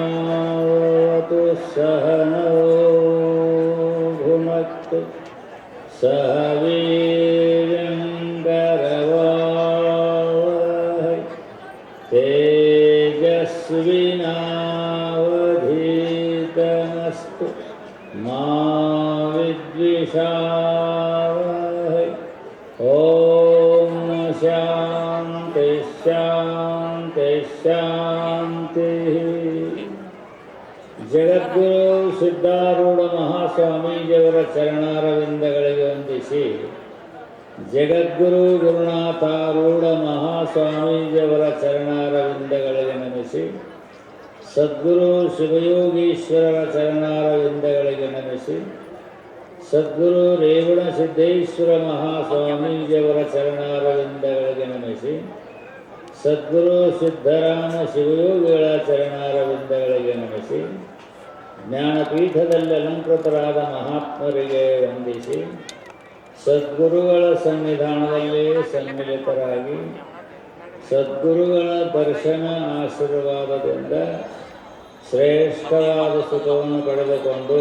सहनावतु सहनौ भुनक्तु सह वीर्यं करवावहै तेजस्विनावधीतमस्तु मा विद्विषावहै। ॐ शान्ति शान्ति शान्तिः। ಜಗದ್ಗುರು ಸಿದ್ಧಾರೂಢ ಮಹಾಸ್ವಾಮೀಜಿಯವರ ಚರಣಾರವಿಂದಗಳಿಗೆ ವಂದಿಸಿ, ಜಗದ್ಗುರು ಗುರುನಾಥಾರೂಢ ಮಹಾಸ್ವಾಮೀಜಿಯವರ ಚರಣಾರವಿಂದಗಳಿಗೆ ನಮಿಸಿ, ಸದ್ಗುರು ಶಿವಯೋಗೀಶ್ವರರ ಚರಣಾರವಿಂದಗಳಿಗೆ ನಮಿಸಿ, ಸದ್ಗುರು ರೇವಣ ಸಿದ್ದೇಶ್ವರ ಮಹಾಸ್ವಾಮೀಜಿಯವರ ಚರಣಾರವಿಂದಗಳಿಗೆ ನಮಿಸಿ, ಸದ್ಗುರು ಸಿದ್ಧರಾಮ ಶಿವಯೋಗಿಗಳ ಚರಣಾರವಿಂದಗಳಿಗೆ ನಮಿಸಿ, ಜ್ಞಾನಪೀಠದಲ್ಲಿ ಅಲಂಕೃತರಾದ ಮಹಾತ್ಮರಿಗೆ ವಂದಿಸಿ, ಸದ್ಗುರುಗಳ ಸನ್ನಿಧಾನದಲ್ಲಿ ಸನ್ಮಿಲಿತರಾಗಿ ಸದ್ಗುರುಗಳ ದರ್ಶನ ಆಶೀರ್ವಾದದಿಂದ ಶ್ರೇಷ್ಠವಾದ ಸುಖವನ್ನು ಪಡೆದುಕೊಂಡು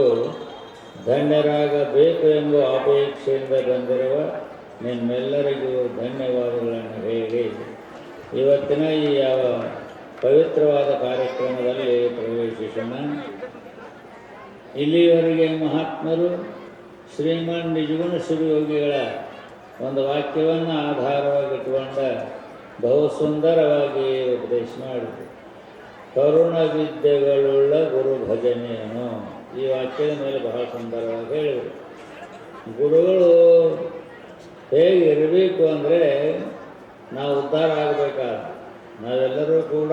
ಧನ್ಯರಾಗಬೇಕು ಎಂಬ ಅಪೇಕ್ಷೆಯಿಂದ ಬಂದಿರುವ ನಿಮ್ಮೆಲ್ಲರಿಗೂ ಧನ್ಯವಾದಗಳನ್ನು ಹೇಳಿ ಇವತ್ತಿನ ಈ ಯಾವ ಪವಿತ್ರವಾದ ಕಾರ್ಯಕ್ರಮದಲ್ಲಿ ಪ್ರವೇಶಿಸೋಣ. ಇಲ್ಲಿಯವರೆಗೆ ಮಹಾತ್ಮರು ಶ್ರೀಮನ್ ನಿಜಗುಣ ಶಿವಯೋಗಿಗಳ ಒಂದು ವಾಕ್ಯವನ್ನು ಆಧಾರವಾಗಿಟ್ಟುಕೊಂಡ ಬಹು ಸುಂದರವಾಗಿ ಉಪದೇಶ ಮಾಡಿದರು. ಕರುಣ ವಿದ್ಯೆಗಳುಳ್ಳ ಗುರು ಭಜನೆಯನ್ನು ಈ ವಾಕ್ಯದ ಮೇಲೆ ಬಹಳ ಸುಂದರವಾಗಿ ಹೇಳಿದರು. ಗುರುಗಳು ಹೇಗಿರಬೇಕು ಅಂದರೆ, ನಾವು ಉದ್ಧಾರ ಆಗಬೇಕಾದ ನಾವೆಲ್ಲರೂ ಕೂಡ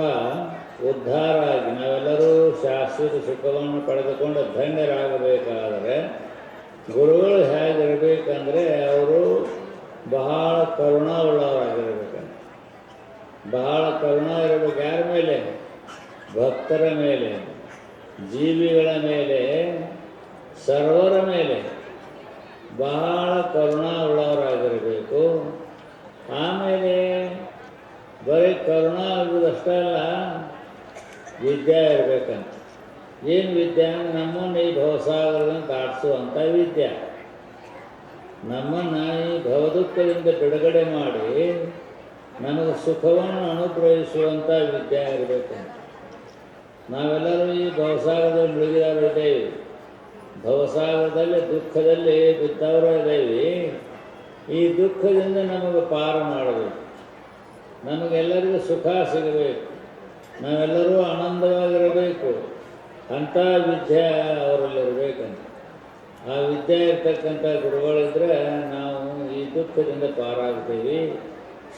ಉದ್ಧಾರ ಆಗಿ ನಾವೆಲ್ಲರೂ ಶಾಶ್ವತ ಸುಖವನ್ನು ಪಡೆದುಕೊಂಡು ಧನ್ಯರಾಗಬೇಕಾದರೆ ಗುರುಗಳು ಹೇಗಿರಬೇಕಂದ್ರೆ, ಅವರು ಬಹಳ ಕರುಣಾವುಳ್ಳವರಾಗಿರಬೇಕಂದ್ರೆ, ಬಹಳ ಕರುಣಾ ಇರಬೇಕು. ಯಾರ ಮೇಲೆ? ಭಕ್ತರ ಮೇಲೆ, ಜೀವಿಗಳ ಮೇಲೆ, ಸರ್ವರ ಮೇಲೆ ಬಹಳ ಕರುಣಾವುಳ್ಳವರಾಗಿರಬೇಕು. ಆಮೇಲೆ ಬರೀ ಕರುಣಾ ಆಗುವುದಷ್ಟೇ ಅಲ್ಲ, ವಿದ್ಯೆ ಇರಬೇಕಂತ. ಏನು ವಿದ್ಯೆ ಅಂದರೆ ನಮ್ಮನ್ನು ಈ ಭವಸಾಗರದಿಂದ ದಾಟಿಸುವಂಥ ವಿದ್ಯೆ, ನಮ್ಮನ್ನು ಈ ಭವದುಃಖದಿಂದ ಬಿಡುಗಡೆ ಮಾಡಿ ನಮಗೆ ಸುಖವನ್ನು ಅನುಗ್ರಹಿಸುವಂಥ ವಿದ್ಯೆ ಇರಬೇಕಂತ. ನಾವೆಲ್ಲರೂ ಈ ಭವಸಾಗರದಲ್ಲಿ ಮುಳುಗಿದವರಿದ್ದೇವೆ, ಭವಸಾಗರದಲ್ಲಿ ದುಃಖದಲ್ಲಿ ಬಿದ್ದವರು ಇದ್ದೇವೆ. ಈ ದುಃಖದಿಂದ ನಮಗೆ ಪಾರು ಮಾಡಬೇಕು, ನಮಗೆಲ್ಲರಿಗೂ ಸುಖ ಸಿಗಬೇಕು, ನಾವೆಲ್ಲರೂ ಆನಂದವಾಗಿರಬೇಕು. ಅಂಥ ವಿದ್ಯೆ ಅವರಲ್ಲಿರಬೇಕಂತ. ಆ ವಿದ್ಯೆ ಇರ್ತಕ್ಕಂಥ ಗುರುಗಳಿದ್ರೆ ನಾವು ಈ ದುಃಖದಿಂದ ಪಾರಾಗ್ತೀವಿ,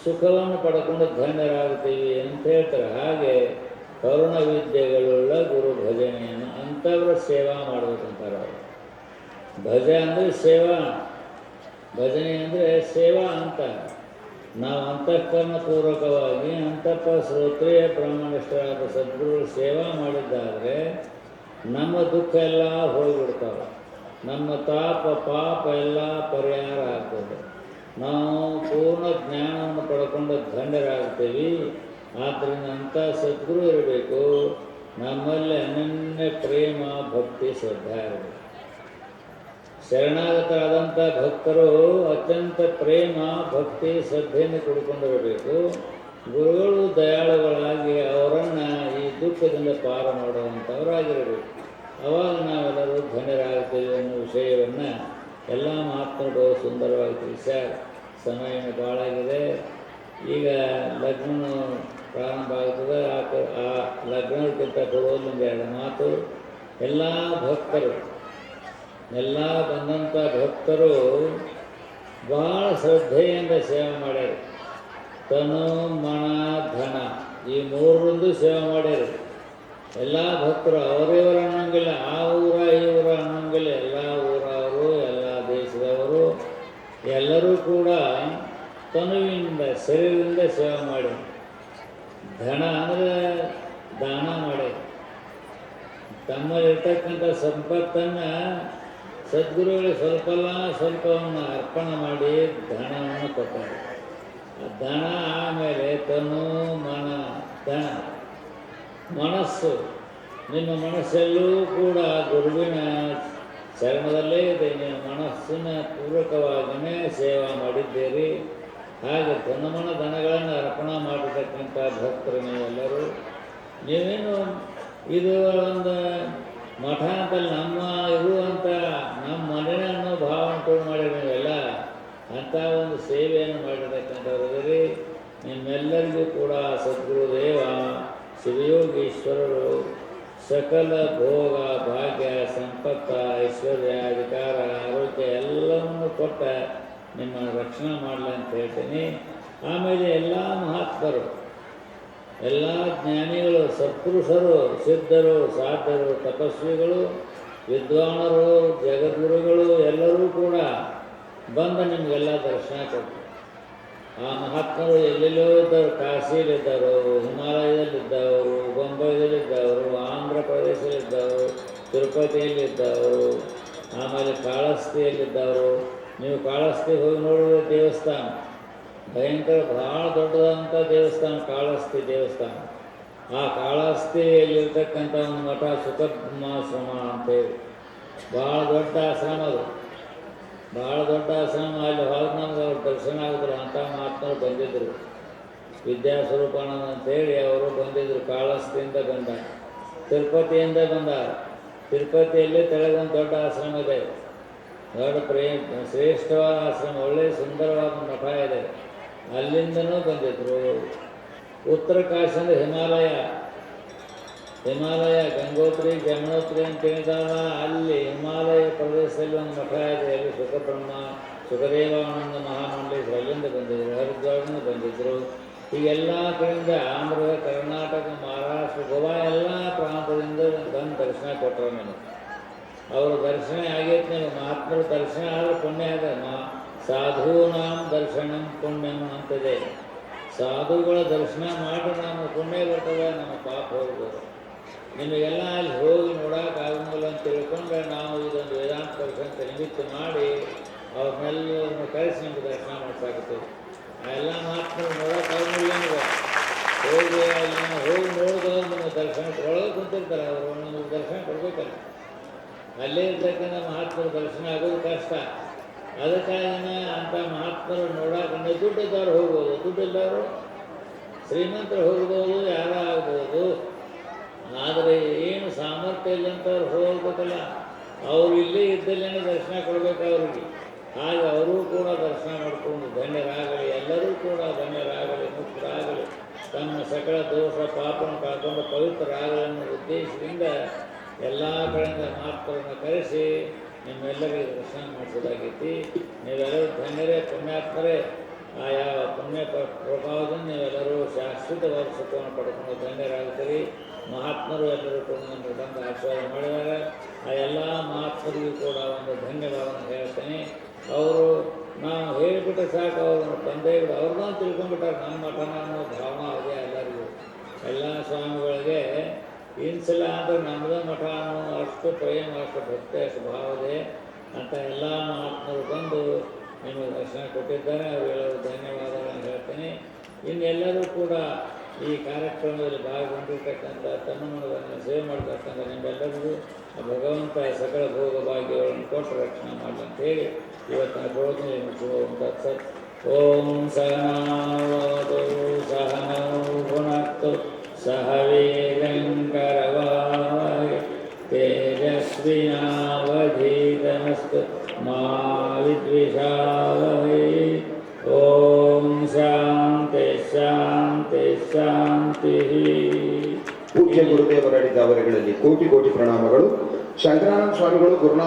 ಸುಖವನ್ನು ಪಡ್ಕೊಂಡು ಧನ್ಯರಾಗ್ತೀವಿ ಅಂತ ಹೇಳ್ತಾರೆ. ಹಾಗೆ ಕರುಣ ವಿದ್ಯೆಗಳುಳ್ಳ ಗುರು ಭಜನೆಯನ್ನು ಅಂಥವ್ರ ಸೇವಾ ಮಾಡಬೇಕಂತಾರೆ ಅವರು. ಭಜ ಅಂದರೆ ಸೇವಾ, ಭಜನೆ ಅಂದರೆ ಸೇವಾ ಅಂತ. ನಾವು ಅಂತಃಕರಣಪೂರ್ವಕವಾಗಿ ಅಂತಃ ಶ್ರೋತ್ರಿಯ ಬ್ರಹ್ಮನಿಷ್ಠರಾದ ಸದ್ಗುರುಗಳು ಸೇವಾ ಮಾಡಿದ್ದಾದರೆ ನಮ್ಮ ದುಃಖ ಎಲ್ಲ ಹೋಗಿಬಿಡ್ತಾವೆ, ನಮ್ಮ ತಾಪ ಪಾಪ ಎಲ್ಲ ಪರಿಹಾರ ಆಗ್ತದೆ, ನಾವು ಪೂರ್ಣ ಜ್ಞಾನವನ್ನು ಪಡ್ಕೊಂಡು ಧನ್ಯರಾಗ್ತೀವಿ. ಆದ್ದರಿಂದ ಅಂಥ ಸದ್ಗುರು ಇರಬೇಕು. ನಮ್ಮಲ್ಲಿ ಅನನ್ಯ ಪ್ರೇಮ ಭಕ್ತಿ ಶ್ರದ್ಧೆ ಇರಬೇಕು. ಶರಣಾಗತರಾದಂಥ ಭಕ್ತರು ಅತ್ಯಂತ ಪ್ರೇಮ ಭಕ್ತಿ ಶ್ರದ್ಧೆಯನ್ನು ಕೊಡ್ಕೊಂಡಿರಬೇಕು. ಗುರುಗಳು ದಯಾಳುಗಳಾಗಿ ಅವರನ್ನು ಈ ದುಃಖದಿಂದ ಪಾರು ಮಾಡುವಂಥವರಾಗಿರಬೇಕು. ಅವಾಗ ನಾವೆಲ್ಲರೂ ಧನ್ಯರಾಗ್ತೀವಿ ಅನ್ನೋ ವಿಷಯವನ್ನು ಎಲ್ಲ ಮಹಾತ್ಮರು ಸುಂದರವಾಗಿ ತಿಳಿಸ್ಯಾರ. ಸಮಯ ಭಾಳಾಗಿದೆ. ಈಗ ಲಗ್ನ ಪ್ರಾರಂಭ ಆಗ್ತದೆ. ಆ ಲಗ್ನಕ್ಕಿಂತ ಕೊಡೋದೊಂದು ಎರಡು ಮಾತು. ಎಲ್ಲ ಭಕ್ತರು, ಎಲ್ಲ ಬಂದಂಥ ಭಕ್ತರು ಭಾಳ ಶ್ರದ್ಧೆಯಿಂದ ಸೇವೆ ಮಾಡ್ಯಾರ. ತನು ಮನ ಧನ ಈ ಮೂರರಿಂದು ಸೇವೆ ಮಾಡ್ಯಾರ. ಎಲ್ಲ ಭಕ್ತರು ಅವರಿವರು ಅನ್ನೋಂಗಿಲ್ಲ, ಆ ಊರ ಈ ಊರ ಅನ್ನೋಂಗಿಲ್ಲ, ಎಲ್ಲ ಊರವರು, ಎಲ್ಲ ದೇಶದವರು ಎಲ್ಲರೂ ಕೂಡ ತನುವಿನಿಂದ ಶರೀರದಿಂದ ಸೇವೆ ಮಾಡಿ, ಧನ ಅಂದರೆ ದಾನ ಮಾಡಿ, ತಮ್ಮಲ್ಲಿರ್ತಕ್ಕಂಥ ಸಂಪತ್ತನ್ನು ಸದ್ಗುರುಗಳಿಗೆ ಸ್ವಲ್ಪಲ್ಲ ಸ್ವಲ್ಪವನ್ನು ಅರ್ಪಣೆ ಮಾಡಿ ಧನವನ್ನು ಕೊಟ್ಟಾರೆ. ಆ ಧನ ಆಮೇಲೆ ತನು ಮನ ಧನ ಮನಸ್ಸು, ನಿಮ್ಮ ಮನಸ್ಸೆಲ್ಲೂ ಕೂಡ ಗುರುವಿನ ಚರಣದಲ್ಲೇ ಇದೆ. ನೀವು ಮನಸ್ಸಿನ ಪೂರ್ವಕವಾಗಿಯೇ ಸೇವಾ ಮಾಡಿದ್ದೀರಿ. ಹಾಗೆ ತನುಮನ ಧನಗಳನ್ನು ಅರ್ಪಣೆ ಮಾಡಿರ್ತಕ್ಕಂಥ ಭಕ್ತರು ನೀವೆಲ್ಲರೂ. ನೀವೇನು ಇದು ಒಂದು ಮಠ ಅಂತ ನಮ್ಮ ಇದು ಅಂತ ನಮ್ಮ ಮನೆ ಅನ್ನೋ ಭಾವ ಅನ್ಕೊಂಡು ಮಾಡಿರಿ ನೀವೆಲ್ಲ. ಅಂಥ ಒಂದು ಸೇವೆಯನ್ನು ಮಾಡಿರ್ತಕ್ಕಂಥವ್ರಿದ್ದೀರಿ. ನಿಮ್ಮೆಲ್ಲರಿಗೂ ಕೂಡ ಸದ್ಗುರುದೇವ ಶಿವಯೋಗೀಶ್ವರರು ಸಕಲ ಭೋಗ ಭಾಗ್ಯ ಸಂಪತ್ತ ಐಶ್ವರ್ಯ ಅಧಿಕಾರ ಆರೋಗ್ಯ ಎಲ್ಲವನ್ನು ಕೊಟ್ಟ ನಿಮ್ಮನ್ನು ರಕ್ಷಣೆ ಮಾಡಲಿ ಅಂತ ಹೇಳ್ತೀನಿ. ಆಮೇಲೆ ಎಲ್ಲ ಮಹಾತ್ಮರು, ಎಲ್ಲ ಜ್ಞಾನಿಗಳು, ಸತ್ಪುರುಷರು, ಸಿದ್ಧರು, ಸಾಧರು, ತಪಸ್ವಿಗಳು, ವಿದ್ವಾನರು, ಜಗದ್ಗುರುಗಳು ಎಲ್ಲರೂ ಕೂಡ ಬಂದು ನಿಮಗೆಲ್ಲ ದರ್ಶನ ಕೊಟ್ಟರು. ಆ ಮಹಾತ್ಮರು ಎಲ್ಲೆಲ್ಲೋ ಇದ್ದವರು, ಕಾಶಿಯಲ್ಲಿದ್ದವರು, ಹಿಮಾಲಯದಲ್ಲಿದ್ದವರು, ಬೊಂಬೈದಲ್ಲಿದ್ದವರು, ಆಂಧ್ರ ಪ್ರದೇಶದಲ್ಲಿದ್ದವರು, ತಿರುಪತಿಯಲ್ಲಿದ್ದವರು, ಆಮೇಲೆ ಕಾಳಹಸ್ತಿಯಲ್ಲಿದ್ದವರು. ನೀವು ಕಾಳಹಸ್ತಿಗೆ ಹೋಗಿ ನೋಡಿದ್ರೆ ದೇವಸ್ಥಾನ ಭಯಂಕರ ಭಾಳ ದೊಡ್ಡದಂಥ ದೇವಸ್ಥಾನ ಕಾಳಹಸ್ತಿ ದೇವಸ್ಥಾನ. ಆ ಕಾಳಹಸ್ತಿಯಲ್ಲಿರ್ತಕ್ಕಂಥ ಒಂದು ಮಠ ಸುಖಬ್ರಹ್ಮಾಶ್ರಮ ಅಂತೇಳಿ ಭಾಳ ದೊಡ್ಡ ಆಶ್ರಮ ಅದು, ಭಾಳ ದೊಡ್ಡ ಆಶ್ರಮ. ಅಲ್ಲಿ ಹೊರಗೆ ನಮ್ಗೆ ಅವ್ರು ದರ್ಶನ ಆಗಿದ್ರು. ಅಂಥ ಮಹಾತ್ಮರು ಬಂದಿದ್ದರು. ವಿದ್ಯಾಸ್ವರೂಪಾನಂದ ಅಂತೇಳಿ ಅವರು ಬಂದಿದ್ದರು. ಕಾಳಹಸ್ತಿಯಿಂದ ಬಂದ, ತಿರುಪತಿಯಿಂದ ಬಂದ. ತಿರುಪತಿಯಲ್ಲಿ ತೆಳಗೊಂದು ದೊಡ್ಡ ಆಶ್ರಮ ಇದೆ, ದೊಡ್ಡ ಶ್ರೇಷ್ಠವಾದ ಆಶ್ರಮ, ಒಳ್ಳೆಯ ಸುಂದರವಾದ ಮಠ ಇದೆ. ಅಲ್ಲಿಂದನೂ ಬಂದಿದ್ದರು. ಉತ್ತರ ಕಾಶಿ ಅಂದರೆ ಹಿಮಾಲಯ ಗಂಗೋತ್ರಿ ಜಮನೋತ್ರಿ ಅಂತ ಹೇಳಿದಾಗ ಅಲ್ಲಿ ಹಿಮಾಲಯ ಪ್ರದೇಶದಲ್ಲಿ ಒಂದು ಮಠ ಇದೆ. ಅಲ್ಲಿ ಸುಖದೇವಾನಂದ ಮಹಾಮಂಡಲೇಶ್ವರ ಅಲ್ಲಿಂದ ಬಂದಿದ್ದರು. ಹರಿದ್ವಾರದಿಂದ ಬಂದಿದ್ದರು. ಈಗೆಲ್ಲ ಕಡೆಯಿಂದ ಆಂಧ್ರ, ಕರ್ನಾಟಕ, ಮಹಾರಾಷ್ಟ್ರ, ಗೋವಾ ಎಲ್ಲ ಪ್ರಾಂತದಿಂದ ಬಂದು ದರ್ಶನ ಕೊಟ್ಟರು ನನಗೆ. ಅವರ ದರ್ಶನ ಆಗೈತೆ. ನೀವು ಮಹಾತ್ಮರ ದರ್ಶನ ಆದರೆ ಪುಣ್ಯ ಅದ. ಸಾಧೂನಾಂ ದರ್ಶನಂ ಪುಣ್ಯಂ ಅಂತಿದೆ. ಸಾಧುಗಳ ದರ್ಶನ ಮಾಡಿ ನಮ್ಮ ಪುಣ್ಯ ಬರ್ತದೆ, ನಮ್ಮ ಪಾಪ ಹೋಗ್ಬೋದು. ನಿಮಗೆಲ್ಲ ಅಲ್ಲಿ ಹೋಗಿ ನೋಡೋಕ್ಕಾಗಂಗಿಲ್ಲ ಅಂತ ತಿಳ್ಕೊಂಡ್ರೆ ನಾವು ಇದೊಂದು ವೇದಾಂತ ಪರಿಷತ್ ನಿಮಿತ್ತ ಮಾಡಿ ಅವ್ರನ್ನೆಲ್ಲರನ್ನು ಕರೆಸಿ ನಿಮ್ಗೆ ದರ್ಶನ ಮಾಡ್ಸಾಕತ್ತೀವಿ. ಆ ಎಲ್ಲ ಮಹಾತ್ಮರು ನೋಡೋಕ್ಕಾಗಂಗಿಲ್ಲ. ನಿಮಗೆ ಹೋಗಿ ಅಲ್ಲಿ ಹೋಗಿ ನೋಡಿದ್ರೆ ನಿಮ್ಮ ದರ್ಶನ ಒಳಗೆ ಕುಂತಿರ್ತಾರೆ. ಅವರು ನಮಗೆ ದರ್ಶನ ಕೊಡ್ಬೇಕಲ್ಲ. ಅಲ್ಲೇ ಇರ್ತಕ್ಕಂಥ ಮಹಾತ್ಮರ ದರ್ಶನ ಆಗೋದು ಕಷ್ಟ. ಅದಕ್ಕಾಗಿನ ಅಂಥ ಮಹಾತ್ಮರು ನೋಡೋಕೆ ದುಡ್ಡಿದ್ದವ್ರು ಹೋಗ್ಬೋದು, ದುಡ್ಡಿದ್ದವರು ಶ್ರೀಮಂತರು ಹೋಗ್ಬೋದು, ಯಾರ ಆಗ್ಬೋದು. ಆದರೆ ಏನು ಸಾಮರ್ಥ್ಯ ಇಲ್ಲಂಥವ್ರು ಹೋಗ್ಬೇಕಲ್ಲ, ಅವರು ಇಲ್ಲೇ ಇದ್ದಲ್ಲೇ ದರ್ಶನ ಕೊಡಬೇಕು ಅವ್ರಿಗೆ. ಹಾಗೆ ಅವರೂ ಕೂಡ ದರ್ಶನ ಮಾಡಿಕೊಂಡು ಧನ್ಯರಾಗಲಿ, ಎಲ್ಲರೂ ಕೂಡ ಧನ್ಯರಾಗಲಿ, ಮುಕ್ತರಾಗಲಿ, ತಮ್ಮ ಸಕಲ ದೋಷ ಪಾಪವನ್ನು ಕಳ್ಕೊಂಡು ಪವಿತ್ರರಾಗಲಿ ಅನ್ನೋ ಉದ್ದೇಶದಿಂದ ಎಲ್ಲ ಕಡೆಯಿಂದ ಮಹಾತ್ಮರನ್ನು ಕರೆಸಿ ನಿಮ್ಮೆಲ್ಲರಿಗೆ ದರ್ಶನ ಮಾಡಿಸೋದಾಗೈತಿ. ನೀವೆಲ್ಲರೂ ಧನ್ಯರೇ, ಪುಣ್ಯಾತ್ಮರೇ. ಆ ಯಾವ ಪುಣ್ಯ ಪ್ರಭಾವದಿಂದ ನೀವೆಲ್ಲರೂ ಶಾಶ್ವತವಾದ ಸುಖವನ್ನು ಪಡ್ಕೊಂಡು ಧನ್ಯರಾಗುತ್ತೀರಿ. ಮಹಾತ್ಮರು ಎಲ್ಲರೂ ಕೂಡ ನಮಗೆ ಬಂದು ಆಶೀರ್ವಾದ ಮಾಡಿದ್ದಾರೆ. ಆ ಎಲ್ಲ ಮಹಾತ್ಮರಿಗೂ ಕೂಡ ಒಂದು ಧನ್ಯವಾದವನ್ನು ಹೇಳ್ತೇನೆ. ಅವರು ನಾವು ಹೇಳಿಬಿಟ್ರೆ ಸಾಕು, ಅವ್ರ ತಂದೆಗಳು ಅವ್ರನ್ನೂ ತಿಳ್ಕೊಂಡ್ಬಿಟ್ಟಾರೆ. ನಮ್ಮ ಮಠನ ಅನ್ನೋ ಭಾವನೆ ಅದೇ ಎಲ್ಲರಿಗೂ. ಎಲ್ಲ ಸ್ವಾಮಿಗಳಿಗೆ ಇನ್ಸಲ ಅಂದರೆ ನಮ್ಮದೇ ಮಠ ಅನ್ನೋ ಅಷ್ಟು ಪ್ರೇಮ, ಅಷ್ಟು ಭಕ್ತಿ, ಅಷ್ಟು ಭಾವದೆ ಅಂತ ಎಲ್ಲ ಮಹಾತ್ಮರು ಬಂದು ನಿಮಗೆ ದರ್ಶನ ಕೊಟ್ಟಿದ್ದಾರೆ. ಅವರೆಲ್ಲರೂ ಧನ್ಯವಾದಗಳನ್ನು ಹೇಳ್ತೇನೆ. ಇನ್ನೆಲ್ಲರೂ ಕೂಡ ಈ ಕಾರ್ಯಕ್ರಮದಲ್ಲಿ ಭಾಗಗೊಂಡಿರ್ತಕ್ಕಂಥ ತನ್ನ ಮನವನ್ನು ಸೇವೆ ಮಾಡತಕ್ಕಂಥ ನಿಮ್ಮೆಲ್ಲರಿಗೂ ಭಗವಂತ ಸಕಲ ಭೋಗ ಭಾಗ್ಯಗಳನ್ನು ಕೊಟ್ಟು ರಕ್ಷಣೆ ಮಾಡಲಿ ಅಂತ ಹೇಳಿ ಇವತ್ತಿನ ಪ್ರವಚನ ಮುಗಿಸುವಂಥ ಸತ್. ಓಂ ಸಹನಾವತು ಸಹನೌ ಭುನಕ್ತು ಸಹ ವೀರ್ಯಂಕರವಾವಹೈ ತೇಜಸ್ವಿನಾವಧೀತಮಸ್ತು ಮಾ ವಿದ್ವಿಷಾವಹೈ. ಓಂ ಶಾಂತಿ ಶಾಂತಿ ಶಾಂತಿ. ಪೂಜ್ಯ ಗುರುದೇವರಡಿದ ಅವರುಗಳಲ್ಲಿ ಕೋಟಿ ಕೋಟಿ ಪ್ರಣಾಮಗಳು. ಶಂಕರಾನಂದ ಸ್ವಾಮಿಗಳು ಗುರುನಾಥ